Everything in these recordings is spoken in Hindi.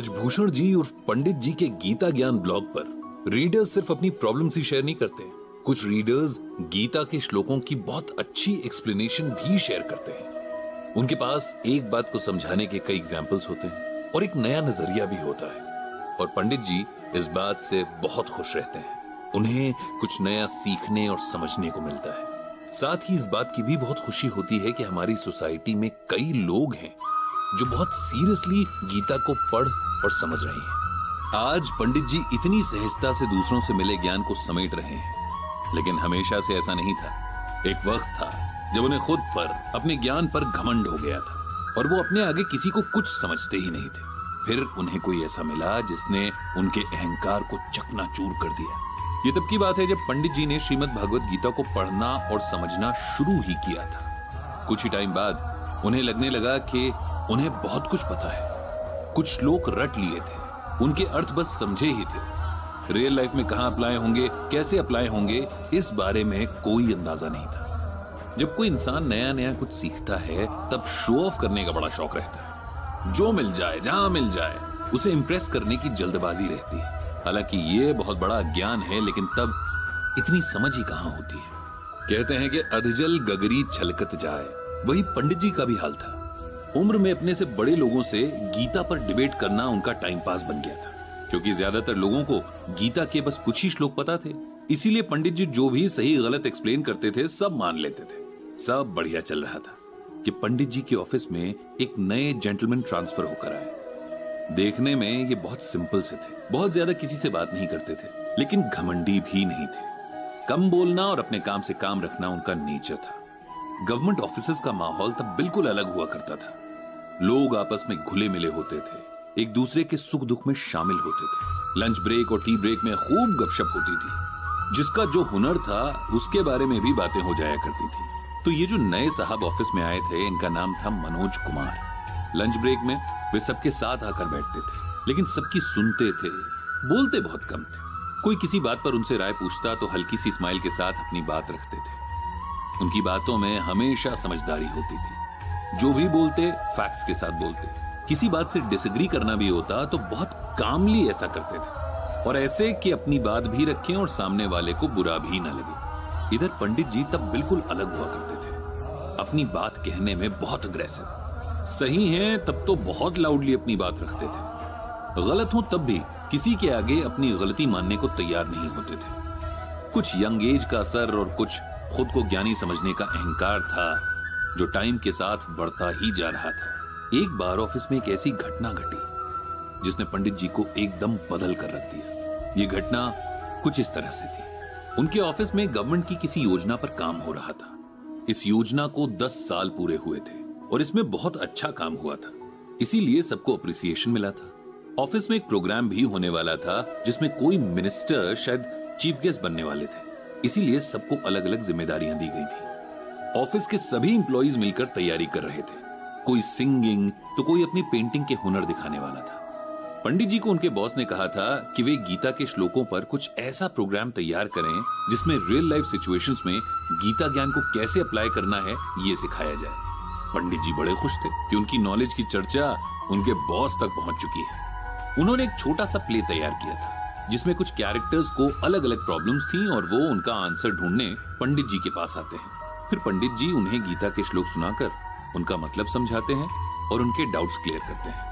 भूषण जी और पंडित जी के गीता ज्ञान ब्लॉग पर रीडर्स सिर्फ अपनी प्रॉब्लम्स ही शेयर नहीं करते। कुछ रीडर्स गीता के श्लोकों की बहुत अच्छी एक्सप्लेनेशन भी शेयर करते हैं। उनके पास एक बात को समझाने के कई एग्जाम्पल्स होते हैं और एक नया नजरिया भी होता है। और पंडित जी इस बात से बहुत खुश रहते हैं। उन्हें कुछ नया सीखने और समझने को मिलता है। साथ ही इस बात की भी बहुत खुशी होती है कि हमारी सोसाइटी में कई लोग हैं जो बहुत सीरियसली गीता को पढ़ और समझ रहे हैं। आज पंडित जी इतनी सहजता से दूसरों से मिले ज्ञान को समेट रहे हैं, लेकिन हमेशा से ऐसा नहीं था। एक वक्त था जब उन्हें खुद पर, अपने ज्ञान पर घमंड हो गया था और वो अपने आगे किसी को कुछ समझते ही नहीं थे। फिर उन्हें कोई ऐसा मिला जिसने उनके अहंकार को चकनाचूर कर दिया। ये तब की बात है जब पंडित जी ने श्रीमद् भागवत गीता को पढ़ना और समझना शुरू ही किया था। कुछ ही टाइम बाद उन्हें लगने लगा कि उन्हें बहुत कुछ पता है। कुछ श्लोक रट लिए थे, उनके अर्थ बस समझे ही थे। रियल लाइफ में कहां अप्लाई होंगे, कैसे अप्लाई होंगे, इस बारे में कोई अंदाजा नहीं था। जब कोई इंसान नया नया कुछ सीखता है तब शो ऑफ करने का बड़ा शौक रहता है। जो मिल जाए, जहां मिल जाए, उसे इंप्रेस करने की जल्दबाजी रहती है। हालांकि ये बहुत बड़ा ज्ञान है, लेकिन तब इतनी समझ ही कहां होती है। कहते हैं कि अधजल गगरी छलकत जाए, वही पंडित जी का भी हाल था। उम्र में अपने से बड़े लोगों से गीता पर डिबेट करना उनका टाइम पास बन गया था, क्योंकि ज्यादातर लोगों को गीता के बस कुछ ही श्लोक पता थे। इसीलिए पंडित जी जो भी सही गलत एक्सप्लेन करते थे सब मान लेते थे। सब बढ़िया चल रहा था कि पंडित जी के ऑफिस में एक नए जेंटलमैन ट्रांसफर होकर आए। देखने में ये बहुत सिंपल से थे, बहुत ज्यादा किसी से बात नहीं करते थे, लेकिन घमंडी भी नहीं थे। कम बोलना और अपने काम से काम रखना उनका नेचर था। गवर्नमेंट ऑफिसेज का माहौल तब बिल्कुल अलग हुआ करता था। लोग आपस में घुले मिले होते थे, एक दूसरे के सुख दुख में शामिल होते थे। लंच ब्रेक और टी ब्रेक में खूब गपशप होती थी। जिसका जो हुनर था उसके बारे में भी बातें हो जाया करती थी। तो ये जो नए साहब ऑफिस में आए थे, इनका नाम था मनोज कुमार। लंच ब्रेक में वे सबके साथ आकर बैठते थे, लेकिन सबकी सुनते थे, बोलते बहुत कम थे। कोई किसी बात पर उनसे राय पूछता तो हल्की सी स्माइल के साथ अपनी बात रखते थे। उनकी बातों में हमेशा समझदारी होती थी। जो भी बोलते फैक्ट्स के साथ बोलते। किसी बात से डिसएग्री करना भी होता तो बहुत कामली ऐसा करते थे, और ऐसे कि अपनी बात भी रखें और सामने वाले को बुरा भी ना लगे। इधर पंडित जी तब बिल्कुल अलग हुआ करते थे, अपनी बात कहने में बहुत अग्रेसिव। सही हैं तब तो बहुत लाउडली अपनी बात रखते थे, गलत हो तब भी किसी के आगे अपनी गलती मानने को तैयार नहीं होते थे। कुछ यंग एज का असर और कुछ खुद को ज्ञानी समझने का अहंकार था जो टाइम के साथ बढ़ता ही जा रहा था। एक बार ऑफिस में एक ऐसी घटना घटी जिसने पंडित जी को एकदम बदल कर रख दिया। ये घटना कुछ इस तरह से थी। उनके ऑफिस में गवर्नमेंट की किसी योजना पर काम हो रहा था। इस योजना को 10 साल पूरे हुए थे और इसमें बहुत अच्छा काम हुआ था, इसीलिए सबको अप्रिसिएशन मिला था। ऑफिस में एक प्रोग्राम भी होने वाला था जिसमें कोई मिनिस्टर शायद चीफ गेस्ट बनने वाले थे, इसीलिए सबको अलग अलग जिम्मेदारियां दी गई थी। ऑफिस के सभी एम्प्लॉइज मिलकर तैयारी कर रहे थे। कोई सिंगिंग तो कोई अपनी पेंटिंग के हुनर दिखाने वाला था। पंडित जी को उनके बॉस ने कहा था कि वे गीता के श्लोकों पर कुछ ऐसा प्रोग्राम तैयार करें जिसमें रियल लाइफ सिचुएशंस में गीता ज्ञान को कैसे अप्लाई करना है ये सिखाया जाए। पंडित जी बड़े खुश थे कि उनकी नॉलेज की चर्चा उनके बॉस तक पहुंच चुकी है। उन्होंने एक छोटा सा प्ले तैयार किया था जिसमें कुछ कैरेक्टर्स को अलग अलग प्रॉब्लम्स थी और वो उनका आंसर ढूंढने पंडित जी के पास आते हैं। फिर पंडित जी उन्हें गीता के श्लोक सुनाकर उनका मतलब समझाते हैं और उनके डाउट्स क्लियर करते हैं।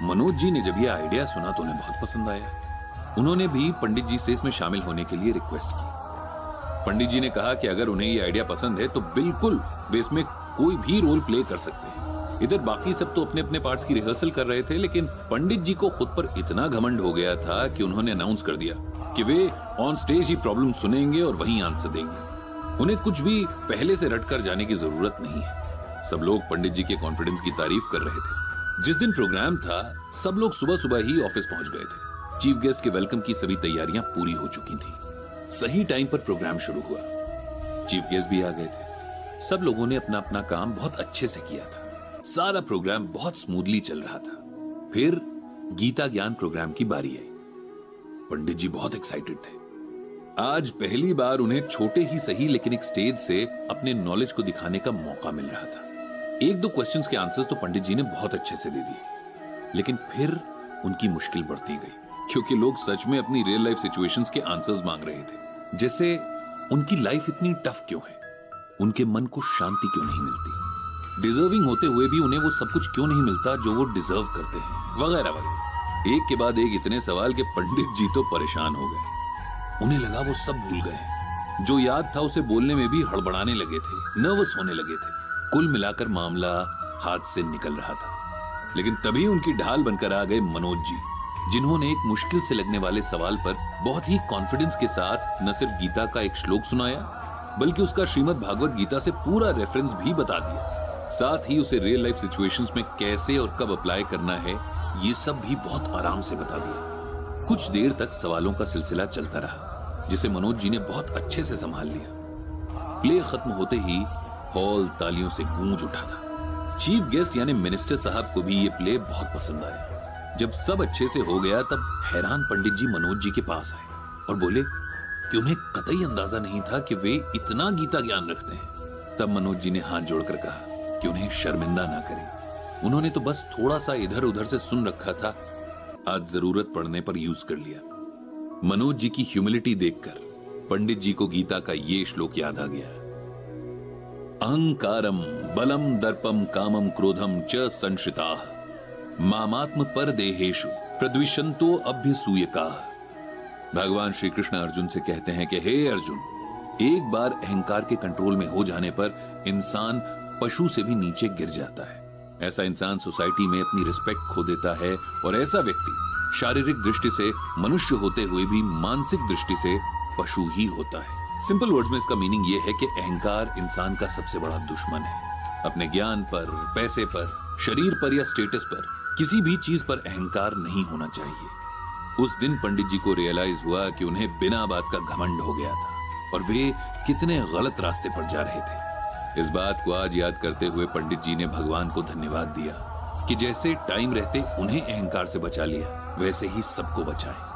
मनोज जी ने जब यह आइडिया सुना तो उन्हें बहुत पसंद आया। उन्होंने भी पंडित जी से इसमें शामिल होने के लिए रिक्वेस्ट की। पंडित जी ने कहा कि अगर उन्हें यह आइडिया पसंद है तो बिल्कुल वे इसमें कोई भी रोल प्ले कर सकते हैं। इधर बाकी सब तो अपने अपने पार्ट्स की रिहर्सल कर रहे थे, लेकिन पंडित जी को खुद पर इतना घमंड हो गया था कि उन्होंने अनाउंस कर दिया कि वे ऑन स्टेज ही प्रॉब्लम सुनेंगे और वहीं आंसर देंगे। उन्हें कुछ भी पहले से रट कर जाने की जरूरत नहीं है। सब लोग पंडित जी के कॉन्फिडेंस की तारीफ कर रहे थे। जिस दिन प्रोग्राम था सब लोग सुबह सुबह ही ऑफिस पहुंच गए थे। चीफ गेस्ट के वेलकम की सभी तैयारियां पूरी हो चुकी थी। सही टाइम पर प्रोग्राम शुरू हुआ। चीफ गेस्ट भी आ गए थे। सब लोगों ने अपना अपना काम बहुत अच्छे से किया था। सारा प्रोग्राम बहुत स्मूथली चल रहा था। फिर गीता ज्ञान प्रोग्राम की बारी आई। पंडित जी बहुत एक्साइटेड थे। आज पहली बार उन्हें छोटे ही सही लेकिन एक स्टेज से अपने नॉलेज को दिखाने का मौका मिल रहा था। एक दो क्वेश्चंस के आंसर्स तो पंडित जी ने बहुत अच्छे से दे दिए, लेकिन फिर उनकी मुश्किल बढ़ती गई, क्योंकि लोग सच में अपनी रियल लाइफ सिचुएशंस के आंसर्स मांग रहे थे। जैसे उनकी लाइफ इतनी टफ क्यों है, उनके मन को शांति क्यों नहीं मिलती, डिजर्विंग होते हुए भी उन्हें वो सब कुछ क्यों नहीं मिलता जो वो डिजर्व करते हैं, वगैरह वगैरह। एक के बाद एक इतने सवाल कि पंडित जी तो परेशान हो गए। उन्हें लगा वो सब भूल गए। जो याद था उसे बोलने में भी हड़बड़ाने लगे थे, नर्वस होने लगे थे। कुल मिलाकर मामला हाथ से निकल रहा था। लेकिन तभी उनकी ढाल बनकर आ गए मनोज जी, जिन्होंने एक मुश्किल से लगने वाले सवाल पर बहुत ही कॉन्फिडेंस के साथ न सिर्फ गीता का एक श्लोक सुनाया, बल्कि उसका श्रीमद् भागवत गीता से पूरा रेफरेंस भी बता दिया। साथ ही उसे रियल लाइफ सिचुएशंस में कैसे और कब अप्लाई करना है ये सब भी बहुत आराम से बता दिया। कुछ देर तक सवालों का सिलसिला चलता रहा, जिसे मनोज जी ने बहुत अच्छे से संभाल लिया। प्ले खत्म होते ही हॉल तालियों से गूंज उठा था। चीफ गेस्ट यानी मिनिस्टर साहब को भी ये प्ले बहुत पसंद आया। जब सब अच्छे से हो गया तब हैरान पंडित जी मनोज जी के पास आए और बोले कि उन्हें कतई अंदाजा नहीं था कि वे इतना गीता ज्ञान रखते हैं। तब मनोज जी ने हाथ जोड़कर कहा कि उन्हें शर्मिंदा ना करें, उन्होंने तो बस थोड़ा सा इधर उधर से सुन रखा था, आज जरूरत पड़ने पर यूज कर लिया। मनोज जी की ह्यूमिलिटी देखकर पंडित जी को गीता का ये श्लोक याद आ गया। अहंकारम बलम दर्पम कामम क्रोधम च संश्रिताः मामात्म पर देहेषु प्रद्विषंतो अभ्यसूयकाः। भगवान श्री कृष्ण अर्जुन से कहते हैं कि हे अर्जुन, एक बार अहंकार के कंट्रोल में हो जाने पर इंसान पशु से भी नीचे गिर जाता है। ऐसा इंसान सोसाइटी में अपनी रिस्पेक्ट खो देता है और ऐसा व्यक्ति शारीरिक दृष्टि से मनुष्य होते हुए भी मानसिक दृष्टि से पशु ही होता है। सिंपल वर्ड्स में इसका मीनिंग यह है कि अहंकार इंसान का सबसे बड़ा दुश्मन है। अपने ज्ञान पर, पैसे पर, शरीर पर या स्टेटस पर, किसी भी चीज पर अहंकार नहीं होना चाहिए। उस दिन पंडित जी को रियलाइज हुआ कि उन्हें बिना बात का घमंड हो गया था और वे कितने गलत रास्ते पर जा रहे थे। इस बात को आज याद करते हुए पंडित जी ने भगवान को धन्यवाद दिया कि जैसे टाइम रहते उन्हें अहंकार से बचा लिया, वैसे ही सबको बचाए।